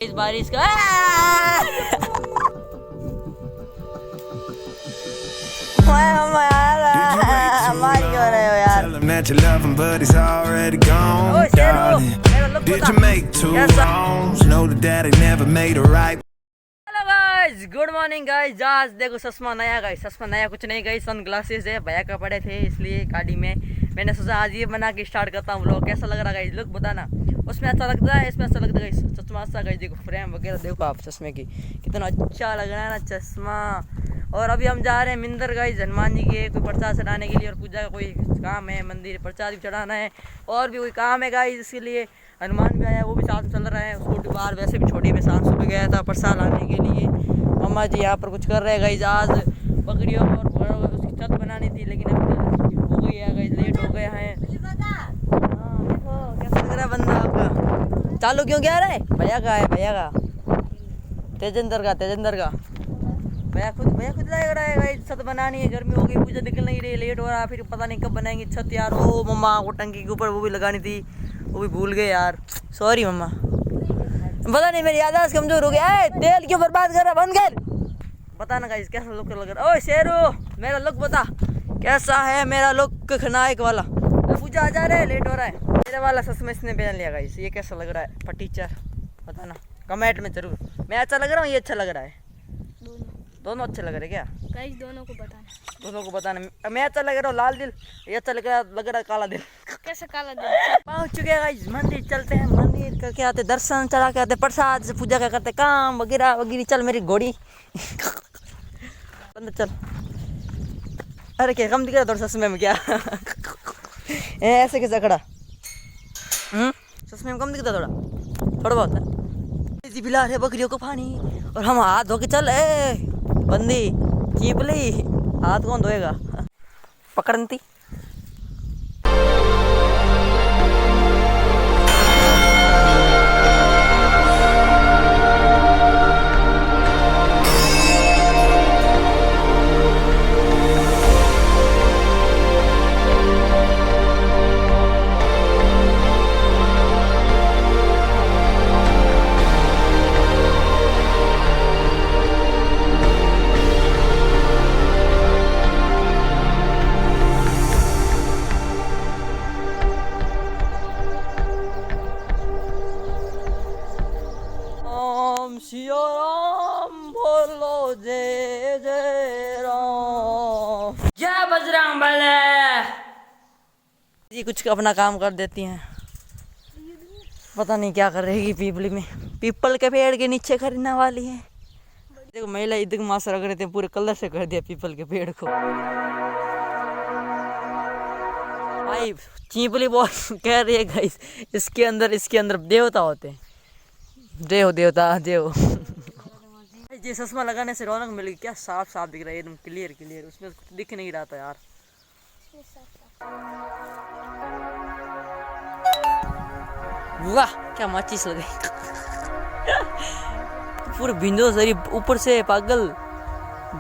इस बारिश का हमारी क्यों रहे हो यार? Tell him that you love him, but he's already gone, darling. Did you make two wrongs? Know that daddy never made a right. Hello guys, good morning guys. आज देखो चश्मा नया गाइस, चश्मा नया कुछ नहीं गाइस, सन ग्लासेस है, भैया का पड़े थे इसलिए गाड़ी में। मैंने सोचा आज ये बना के स्टार्ट करता हूँ व्लॉग। कैसा लग रहा गाइस? लुक बताना, उसमें अच्छा लगता है, इसमें अच्छा लगता है गाइस। चश्मा अच्छा गाइस, देखो फ्रेम वगैरह देखो आप चश्मे की, कितना अच्छा लग रहा है ना चश्मा। और अभी हम जा रहे हैं मिंदर गाइस, हनुमान जी के कोई प्रसाद चढ़ाने के लिए, और पूजा का कोई काम है, मंदिर प्रसाद भी चढ़ाना है, और भी कोई काम है गाइस, इसके लिए हनुमान भी आया, वो भी साथ चल रहा है। उसको बाहर वैसे भी छोटी में शाम सुबह गया था प्रसाद लाने के लिए। मम्मा जी यहाँ पर कुछ कर रहे हैं गाइस। आज बकरियों और उसकी छत बनानी थी, लेकिन अभी हो गई है गाइस, लेट हो गया है। देखो कैसा लग रहा है बंदा आपका। चालू क्यों क्या रहा है? भैया का है, भैया का, तेजेंद्र का भैया खुद लग रहा है गाइस। छत बनानी है, गर्मी हो गई, पूजा निकल नहीं रही, लेट हो रहा है, फिर पता नहीं कब बनाएंगे छत यार। ओ मम्मा को टंकी के ऊपर वो भी लगानी थी, वो भी भूल गए यार, सॉरी मम्मा। पता नहीं मेरी याददाश्त कमजोर हो गया है। तेल क्यों बर्बाद कर रहा, बंद कर। बता ना गाइस कैसा लुक लग रहा है। ओए शेरू, मेरा लुक बता कैसा है मेरा लुक खनायक वाला। पूजा आ जा रहा है, लेट हो रहा है। मेरे वाला सच में इसने पहन लिया गाइस, ये कैसा लग रहा है फटीचर? बताना कमेंट में जरूर। मैं अच्छा लग रहा हूँ, ये अच्छा लग रहा है? दोनों अच्छे लग रहे क्या गाइस? दोनों को बताना। मैं अच्छा लग रहा हूँ लाल दिल, ये अच्छा लग रहा है काला दिल। कैसे काला दिन? पहुंच चुके हैं गाइस, मंदिर चलते हैं, मंदिर करके आते, दर्शन चढ़ा के आते, प्रसाद से पूजा करते, काम वगैरह वगैरह। चल मेरी घोड़ी अंदर चल। अरे क्या कम दिख रहा थोड़ा चश्मे में क्या? ऐसे कैसे खड़ा? चश्मे में कम दिखता थोड़ा बहुत है। पिला रहे बकरियों को पानी, और हम हाथ धो के चल। बंदी चीपली, हाथ कौन धोएगा? पकड़ती सिया राम बोलो, जय जय राम, जय बजरंग बली जी। कुछ अपना काम कर देती हैं, पता नहीं क्या कर रहेगी। पीपली में पीपल के पेड़ के नीचे खरीदने वाली है। देखो महिला ईद के मास रख रहे थे, पूरे कलर से कर दिया पीपल के पेड़ को भाई। चीपली बहुत कह रही है गाइस, इसके अंदर देवता होते हैं, देवता ये चश्मा लगाने से रौनक मिल गई। क्या साफ दिख रहा है, एकदम क्लियर, उसमें कुछ दिख नहीं रहा था यार। वाह क्या माचिस लग गई। पूरे भिंजो शरीर ऊपर से पागल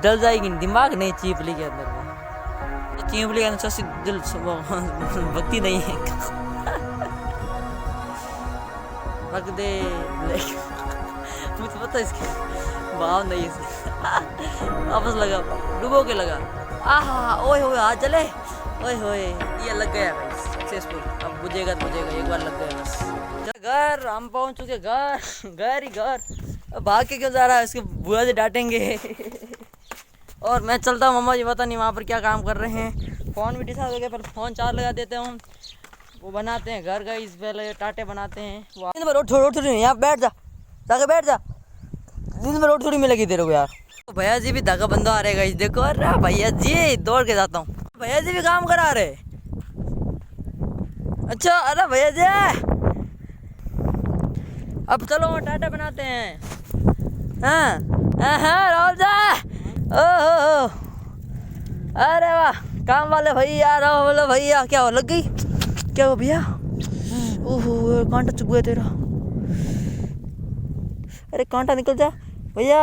डल जाएगी, दिमाग नहीं चीपली के अंदर। चीपली के अंदर सच्ची दिल भक्ति नहीं है। रख दे मुझे पता इसके भाव नहीं है। वापस लगा, डुबो के लगा। आहा ओए होए हाथ चले, ओए होए ये लग गया भाई सक्सेसफुल। अब बुझेगा तो बुझेगा, एक बार लग गया बस। घर हम पहुंच चुके, घर भाग के क्यों जा रहा है? इसके बुआ से डांटेंगे। और मैं चलता हूँ, मम्मा जी पता नहीं वहाँ पर क्या काम कर रहे हैं। फ़ोन भी डिसाइड हो गया, पर फ़ोन चार्ज लगा देते हूँ। वो बनाते हैं घर गई, पहले टाटे बनाते हैं। दिन में रोड थोड़ी यहाँ बैठ जा, जाके बैठ जा। दिन में रोड थोड़ी मिलेगी तेरे को यार। तो भैया जी भी धागा बंदा आ रहेगा, देखो। अरे भैया जी, दौड़ के जाता हूँ। भैया जी भी काम करा रहे। अच्छा, अरे भैया जी अब चलो टाटा बनाते हैं। हाँ राहुल जी, ओहो, अरे वाह काम वाले भैया, राहुल भैया। क्या हो, लग गई क्या हो भैया? ओहो कांटा चुभ गया तेरा। अरे कांटा निकल जा भैया।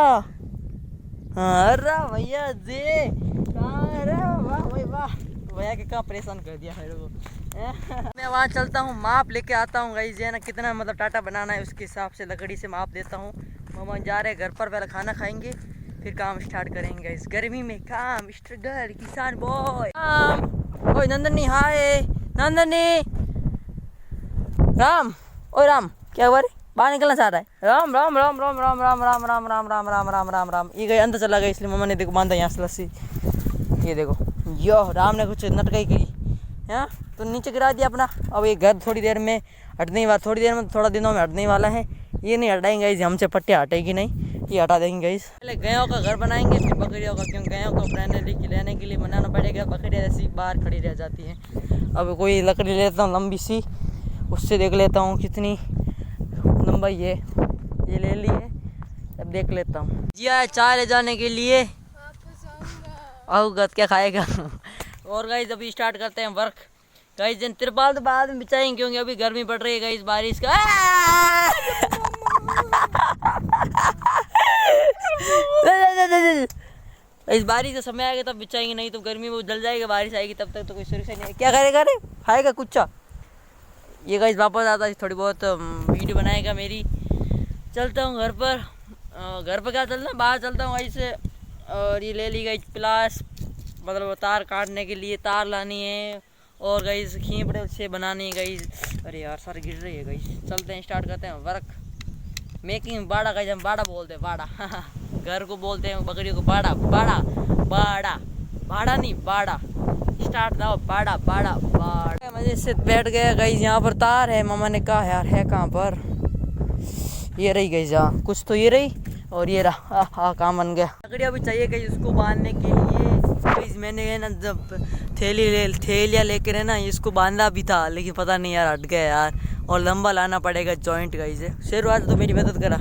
हाँ अरे भैया जी, अरे वाह भाई वाह, भैया के कहाँ परेशान कर दिया मेरे को। मैं वहाँ चलता हूँ, माप लेके आता हूँ गाइस, है ना, कितना मतलब टाटा बनाना है उसके हिसाब से लकड़ी से माप देता हूँ। मामा जा रहे घर पर, पहले खाना खाएंगे फिर काम स्टार्ट करेंगे गाइस। गर्मी में काम स्ट्रगल, किसान बॉय काम। ओए नंदनी, हाय नंदनी। राम, ओए राम, क्या हुआ रे, बाहर निकलना चाह रहा है? राम राम राम राम राम राम राम राम राम राम राम राम राम राम। ये गए अंदर चला गया, इसलिए मम्मा ने देखो बांधा यहाँ से रस्सी। ये देखो, यो राम ने कुछ नटकाई करी, हाँ तो नीचे गिरा दिया अपना। अब ये घर थोड़ी देर में हटने वाला, थोड़ी देर में, थोड़ा दिनों में हटने वाला है। ये नहीं हटाएंगे गाइस, हमसे पट्टी हटेगी नहीं, ये हटा देंगे गाइस। पहले गायों का घर बनाएंगे फिर बकरियों का, क्योंकि गायों को लेने के लिए बनाना पड़ेगा, बकरियाँ ऐसी बाहर खड़ी रह जाती हैं। अब कोई लकड़ी लेता हूँ लंबी सी, उससे देख लेता हूँ कितनी लंबाई है। ये ले ली है, अब देख लेता हूँ। जिया चाय ले जाने के लिए आओ, क्या खाएगा। और गाइस अभी स्टार्ट करते हैं वर्क गाइस। जन तिरपाल तो बाद में बिछाएंगे, क्योंकि अभी गर्मी पड़ रही है गाइस, बारिश का। इस बारिश का समय आएगा तब बिछाएंगे, नहीं तो गर्मी में जल जाएगा, बारिश आएगी तब तक तो कोई सुरक्षा नहीं है। क्या करेगा रे, खाएगा कुछ। ये गाइस वापस आता है, थोड़ी बहुत वीडियो बनाएगा मेरी। चलता हूँ घर पर। घर पर क्या चलना, बाहर चलता हूँ गाइस। और ये ले ली गाइस प्लास, मतलब तार काटने के लिए तार लानी है, और गाइस खींपड़े से बनानी है गाइस। अरे यार सारे गिर रही है गाइस। चलते हैं, स्टार्ट करते हैं वर्क मेकिंग। बाड़ा गाइस, हम बाड़ा बोलते हैं, बाड़ा। घर को बोलते हैं बकरियों को बाड़ा, बाड़ा बाड़ा, बाड़ा नहीं बाड़ा। स्टार्ट था बाड़ा बाड़ा बाड़ा। मजे से बैठ गया गाइस। यहाँ पर तार है, मामा ने कहा यार है कहाँ पर, ये रही गाइस, यहाँ कुछ तो ये रही, और ये रहा। हाँ काम बन गया। लकड़ियाँ भी चाहिए गाइस उसको बांधने के लिए। गाइस मैंने है ना जब थैलिया लेकर है ना इसको बांधा भी था, लेकिन पता नहीं यार हट गया यार, और लंबा लाना पड़ेगा जॉइंट गाइस। शेरू आज तो मेरी मदद करा,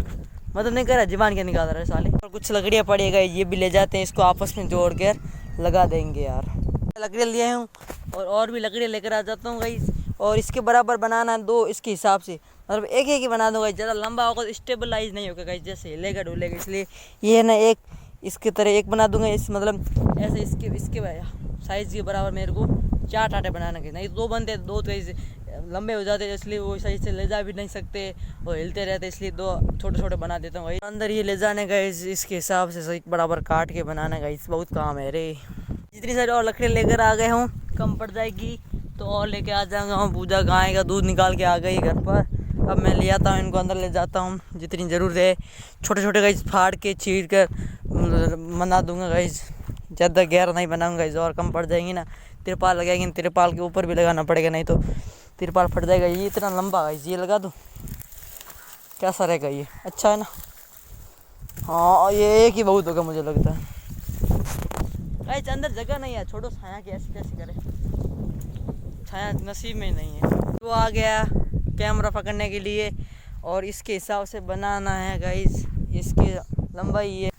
मदद नहीं करा, जीवान क्या निकाल रहा है साले। और कुछ लकड़ियाँ पड़ेगा, ये भी ले जाते हैं, इसको आपस में जोड़ कर लगा देंगे यार। लकड़ियाँ लिए हूँ और भी लकड़ियाँ लेकर आ जाता हूँ गाइस। और इसके बराबर बनाना है दो, इसके हिसाब से मतलब एक ही बना दूंगा। ज़्यादा लंबा होगा तो स्टेबलाइज नहीं होगा गाइस, जैसे हिलेगा डुलेगा, इसलिए ये है ना एक इसके तरह एक बना दूंगा। इस मतलब ऐसे इसके साइज़ के बराबर मेरे को 4 टाटे बनाना के, नहीं 2 बनते, 2 तो ऐसे लंबे हो जाते, इसलिए वो सही से ले जा भी नहीं सकते, वो हिलते रहते, इसलिए 2 छोटे छोटे बना देता हूँ। अंदर ये ले जाने का इसके हिसाब से सही बराबर काट के बनाना गाइस, बहुत काम है रे। जितनी सारी और लकड़ी लेकर आ गए हूँ, कम पड़ जाएगी तो और लेके आ जाऊँगा। पूजा गाय का दूध निकाल के आ गई घर पर। अब मैं ले आता हूँ इनको, अंदर ले जाता हूँ जितनी ज़रूरत है। छोटे छोटे गाइस फाड़ के चीर कर बना दूंगा गाइस, ज़्यादा गहरा नहीं बनाऊंगा गाइस, और कम पड़ जाएंगी ना। तिरपाल लगाएंगे, तिरपाल के ऊपर भी लगाना पड़ेगा, नहीं तो तिरपाल फट जाएगा। ये इतना लंबा गाइस, ये लगा दूँ कैसा रहेगा ये, अच्छा है ना। हाँ ये एक ही बहुत होगा मुझे लगता है गाइस। अंदर जगह नहीं है, छोड़ो छाया की ऐसी कैसी करे, छाया नसीब में नहीं है। वो आ गया कैमरा पकड़ने के लिए, और इसके हिसाब से बनाना है गाइस। इसकी लंबाई ये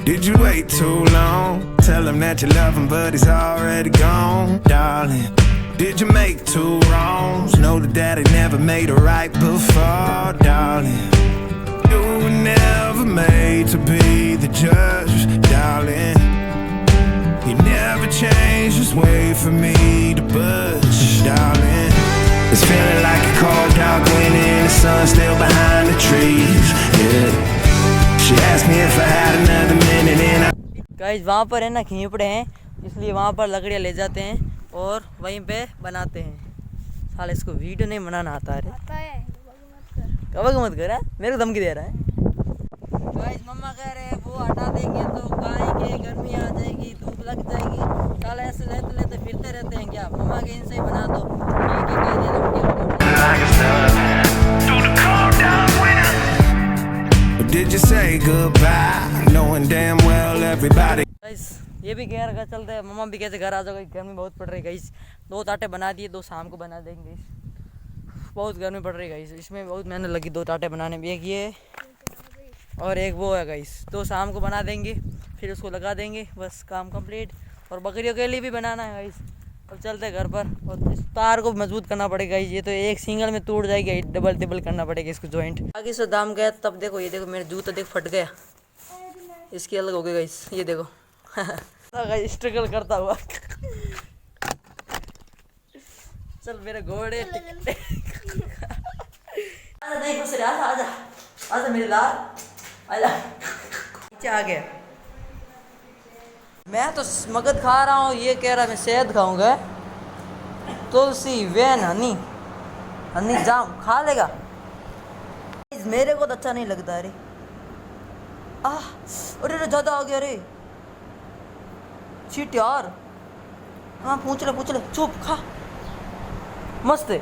Did you wait too long? Tell him that you love him, but he's already gone, darling. Did you make 2 wrongs? Know that daddy never made it right before, darling. You were never made to be the judge, darling. You never changed, just wait for me to budge, darling. It's feeling like a cold, dark winter and the sun still behind the trees, yeah. She asked me if I had another minute and I... guys वहाँ पर है ना खींपड़े हैं, इसलिए वहाँ पर लकड़ियाँ ले जाते हैं और वहीं पे बनाते हैं। साले इसको वीडियो नहीं बनाना आता है, कब मत कर, मेरे को धमकी दे रहा है। गाइस मम्मा कह रहे हैं वो हटा देंगे तो गाय के गर्मी आ जाएगी, धूप लग जाएगी। साले ऐसे लेते लेते फिरते रहते हैं क्या। मम्मा के इनसे ही बना दो, Did you say goodbye, knowing damn well everybody? Guys ये भी कह रहा चलते हैं, मम्मा भी कैसे घर आ जाओगे, गर्मी बहुत पड़ रही है गाइस। 2 टाटे बना दिए, 2 शाम को बना देंगे। बहुत गर्मी पड़ रही है गाइस, इसमें बहुत मेहनत लगी 2 टाटे बनाने में। एक ये और एक वो है गाइस, 2 शाम को बना देंगे, फिर उसको लगा देंगे, बस काम कंप्लीट। और बकरियों के लिए भी बनाना है गाइस, अब चलते हैं घर पर और इस तार को मजबूत करना पड़ेगा। ये तो एक सिंगल में टूट जाएगी, डबल डबल करना पड़ेगा इसको जॉइंट। आगे से दाम गया तब देखो, ये देखो मेरा जूता देख फट गया, इसकी अलग हो गई गाइस, ये देखो। स्ट्रगल करता हुआ चल मेरे घोड़े नहीं फंस रहा, आजा आजा मेरे लाल, आजा। नीचे आ गया, मैं तो मगध खा रहा हूँ, ये कह रहा मैं शहद खाऊंगा। तुलसी वैन हनी हनी जाम खा लेगा, मेरे को तो अच्छा नहीं लगता। अरे अरे ज्यादा आ गया रे, चीट यार। हाँ पूछ ले चुप खा, मस्त है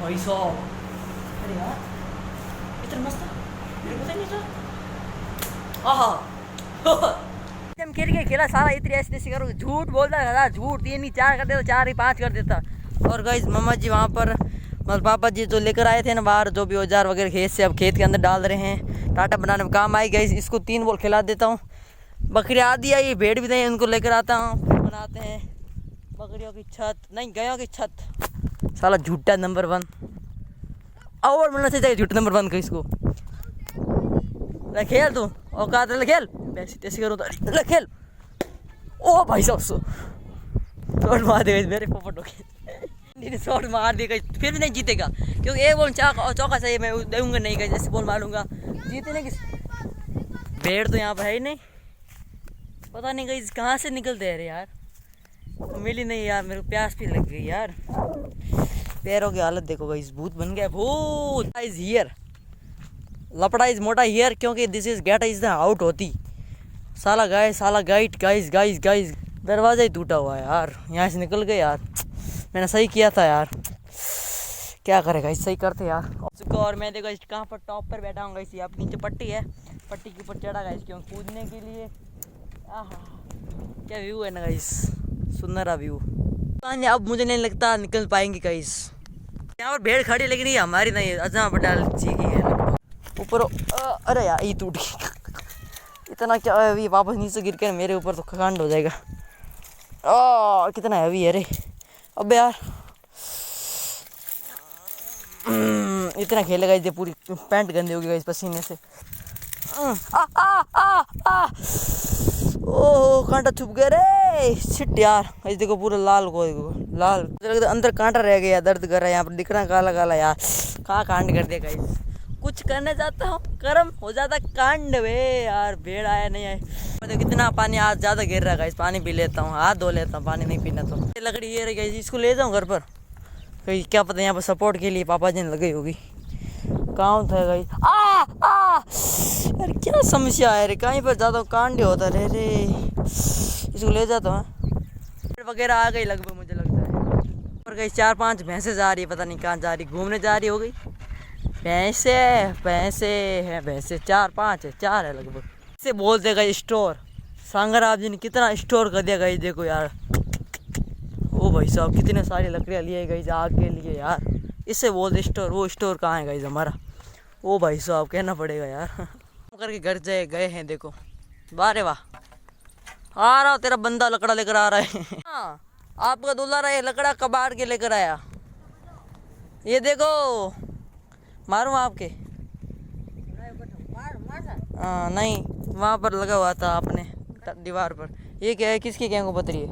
भाई साहब। अरे यार इतना मस्त मेरे को नहीं था। हम क्रिकेट खेला सारा, इतनी ऐसे करो झूठ बोलता था, झूठ 3 ही 4 कर देता, 4 ही 5 कर देता। और गाइस मम्मा जी वहाँ पर मतलब पापा जी जो लेकर आए थे ना बाहर, जो भी औजार वगैरह खेत से अब खेत के अंदर डाल रहे हैं, टाटा बनाने में काम आई। गाइस इसको 3 बॉल खिला देता हूँ। बकरी आदि आई, भेड़ भी नहीं, उनको लेकर आता हूँ, बनाते हैं बकरियों की छत, नहीं गायों की छत। साला झूठा नंबर 1 और मिलना चाहिए, झूठा नंबर 1 का इसको। खेल तू औकात खेल, वैसे तैसे करो तो खेल। ओ भाई साहब शॉट मार देगा मेरे पोपट हो, शॉट मार देगा फिर भी नहीं जीतेगा, क्योंकि एक बॉल चौका चाहिए, मैं दूंगा नहीं, का जैसे बॉल मारूंगा जीतने की। भेड़ तो यहाँ पर है ही नहीं, पता नहीं कहीं कहाँ से निकलते हैं यार, मिली नहीं यार, मेरे को प्यास भी लग गई यार। पैरों की हालत देखो गाइस, भूत बन गया, भूत इज हियर, लपड़ा इज मोटा हियर, क्योंकि this is get is the out होती। साला गाइट गाइस दरवाजा ही टूटा हुआ है यार, यहाँ से निकल गए यार। मैंने सही किया था यार, क्या करेगा इस सही करते यार। और मैं देखो कहाँ पर टॉप पर बैठा हूँ गाइस, आप नीचे पट्टी है, पट्टी के ऊपर चढ़ा गाइस क्यों कूदने के लिए। क्या व्यू है ना गाइस, सुंदर व्यू। अब मुझे नहीं लगता निकल पाएंगे गाइस। यहाँ पर भेड़ खड़ी, लेकिन ये हमारी नहीं, अजमा पटाल जी की है ऊपर। अरे यार ये टूट गई, इतना क्या हैवी, वापस नीचे गिर के मेरे ऊपर तो कांड हो जाएगा। कितना हैवी है रे, अब यार इतना खेलेगा इसे, पूरी पैंट गंदी होगी इस पसीने से। ओह कांटा छुप गया रे, शिट यार। इस देखो पूरा लाल को लाल, अंदर कांटा रह गया, दर्द कर रहा है यहाँ पर, दिख रहा काला काला यार। कहाँ कांड कर दिया गाइस, कुछ करने जाता हूँ कर्म हो जाता कांड वे यार। भेड़ आया नहीं आए, तो कितना पानी आज ज़्यादा गिर रहा है गाइस, पानी पी लेता हूँ, हाथ धो लेता हूँ, पानी नहीं पीना तो। ये लकड़ी ये रही गाइस, इसको ले जाऊँ घर पर, कहीं क्या पता यहाँ पर सपोर्ट के लिए पापा जी ने लगाई होगी। कहाँ था गाइस, अरे क्या समस्या है रे, कहीं पर ज़्यादा कांड होता रे रे। इसको ले जाता हूँ, वगैरह आ गई लगभग मुझे लगता है। और गई 4-5 भैंसें जा रही है, पता नहीं कहाँ जा रही, घूमने जा रही हो गई। भैंसे हैं, भैंसे 4-5 है, 4 है लगभग। इसे बोलते गए स्टोर, सांगर आप जी ने कितना स्टोर कर दिया गई, देखो यार। ओ भाई साहब कितने सारी लकड़ियाँ लिए गई आग के लिए यार, इससे बोलते स्टोर। वो स्टोर कहाँ है गाइस हमारा, ओ भाई साहब कहना पड़ेगा यार। करके घर गए हैं, देखो वाह वाह, आ रहा तेरा बंदा लकड़ा लेकर आ रहा है। हाँ आपका दूल्हा रहा है, लकड़ा कबाड़ के लेकर आया, ये देखो। मारूं आपके? हाँ नहीं, वहाँ पर लगा हुआ था आपने दीवार पर। ये क्या है, किसकी क्या को पतरी है,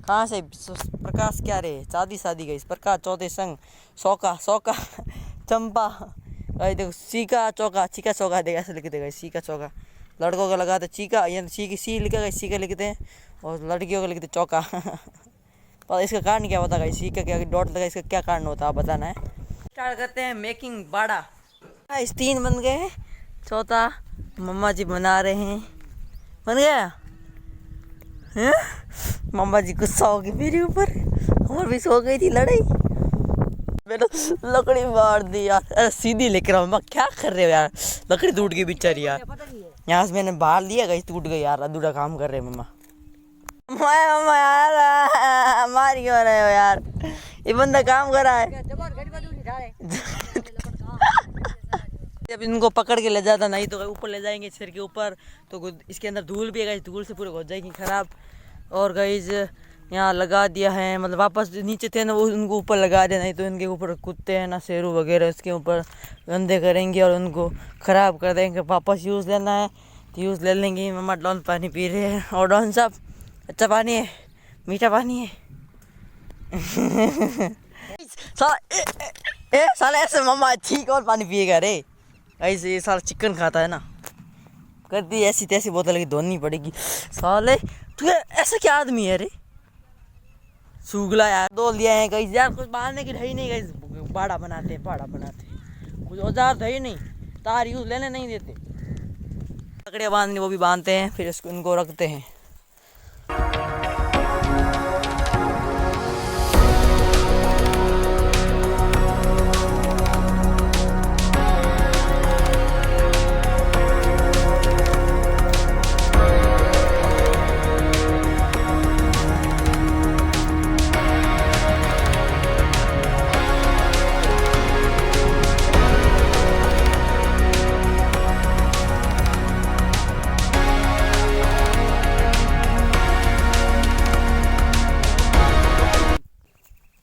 कहाँ से? प्रकाश क्या रे, शादी गई प्रकाश चौथे संग सौका चंपा। भाई देखो सीका चौका, चीका चौका देगा, ऐसे लिख देगा सीका चौका। लड़कों का लगाते चीका, या सी लिखेगा, सीका लिखते हैं, और लड़कियों का लिखते चौका। पर इसका कारण क्या होता है, सीका क्या डॉट लगा, इसका क्या कारण होता है आप बताना है। स्टार्ट करते हैं मेकिंग बाड़ा। इस 3 बन गए हैं, चौथा मम्मा जी बना रहे हैं, बन गया हैं? मम्मा जी गुस्सा हो गई मेरे ऊपर, और भी सो गई थी लड़ाई, मैंने लकड़ी मार दी यार। अरे सीधी लेकर मम्मा क्या कर रहे हो यार, लकड़ी टूट गई बेचारी यार। यहाँ से मैंने बाहर लिया गई, टूट गई यार, अधूरा काम कर रहे मम्मा। मम्मा यार मार क्यों रहे हो यार, ये बंदा काम कर रहा है। अब इनको पकड़ के ले जाता, नहीं तो ऊपर ले जाएंगे सिर के ऊपर, तो इसके अंदर धूल भी है गाइस, धूल से पूरे हो जाएगी ख़राब। और गाइस यहाँ लगा दिया है, मतलब वापस नीचे थे ना वो उनको ऊपर लगा दिया, नहीं तो इनके ऊपर कुत्ते हैं ना शेरू वगैरह उसके ऊपर गंदे करेंगे और उनको ख़राब कर देंगे। वापस यूज़ लेना है तो यूज़ ले लेंगे। मम्मा डॉन पानी पी रहे हैं, और डॉन साहब अच्छा पानी है, मीठा पानी है। साला ऐसे मम्मा ठीक और पानी पिएगा रे, ऐसे ये साला चिकन खाता है ना, कर दी ऐसी तैसी बोतल की धोनी पड़ेगी। साले तू ऐसा क्या आदमी है रे, सूगला यार। दो लिया है कहीं यार, कुछ बांधने की है ही नहीं कहीं, बाड़ा बनाते हैं कुछ औजार है ही नहीं, तार यूज लेने नहीं देते। लकड़ियाँ बांधनी वो भी बांधते हैं, फिर इसको इनको रखते हैं।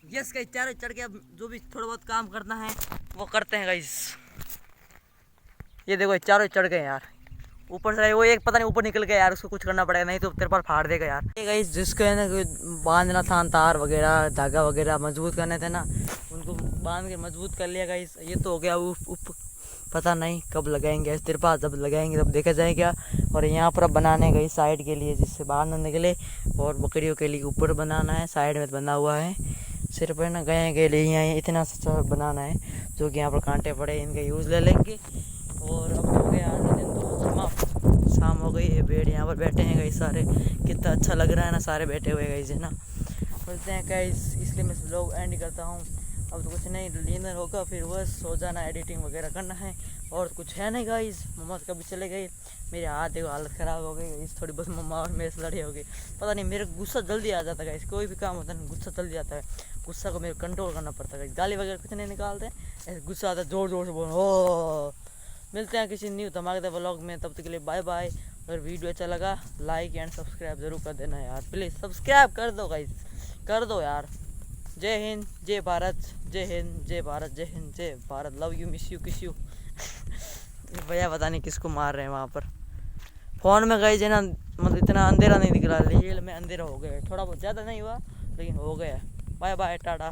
यस गाइस, चारों चढ़ के अब जो भी थोड़ा बहुत काम करना है वो करते हैं गाइस। ये देखो चारों चढ़ गए यार ऊपर से, वो एक पता नहीं ऊपर निकल गया यार, उसको कुछ करना पड़ेगा, नहीं तो तेरे पर फाड़ देगा यार। ये गाइस जिसको है ना बांधना था, तार वगैरह धागा वगैरह मजबूत करने थे ना, उनको बांध के मजबूत कर लिया गाइस। ये तो हो गया पता नहीं कब लगाएंगे, तेरे पास जब लगाएंगे तब देखा जाएगा। और यहाँ पर अब बनाने गई साइड के लिए, जिससे बाहर न निकले, और बकरियों के लिए ऊपर बनाना है, साइड में बना हुआ है, सिर्फ है ना गए के लिए यहाँ इतना सा बनाना है, जो कि यहाँ पर कांटे पड़े इनका यूज़ ले लेंगे। और अब हो गया आज दिन तो समाप्त, शाम हो गई है, भेड़ यहाँ पर बैठे हैं गई सारे, कितना अच्छा लग रहा है ना, सारे बैठे हुए गई है ना, बोलते हैं गाइस। इसलिए मैं लोग एंड करता हूँ, अब तो कुछ नहीं, डिनर होगा फिर बस सो जाना, एडिटिंग वगैरह करना है, और कुछ है नहीं गाइस। मम्मा कभी चले गए, मेरे हाथ देखो हालत ख़राब हो गई गाइस, थोड़ी बहुत मम्मा और मेरे से लड़े हो गए। पता नहीं मेरे गुस्सा जल्दी आ जाता है गाइस, कोई भी काम होता है गुस्सा जल्दी आता है, गुस्सा को मेरे कंट्रोल करना पड़ता है। गाली वगैरह कुछ नहीं निकालते, ऐसे गुस्सा आता है ज़ोर ज़ोर से बोल। हो मिलते हैं किसी न्यू धमाकेदार व्लॉग में, तब तक के लिए बाय बाय। अगर वीडियो अच्छा लगा लाइक एंड सब्सक्राइब ज़रूर कर देना यार, प्लीज़ सब्सक्राइब कर दो गाइस, कर दो यार। जय हिंद, जय भारत, जय हिंद, जय भारत, जय हिंद, जय Bharat, love you, miss you, किस यू। भैया पता नहीं किसको मार रहे हैं वहाँ पर। फ़ोन में गई है ना, मतलब इतना अंधेरा नहीं दिख रहा, रियल में अंधेरा हो गया, थोड़ा बहुत ज़्यादा नहीं हुआ लेकिन हो गया। Bye bye, Tata.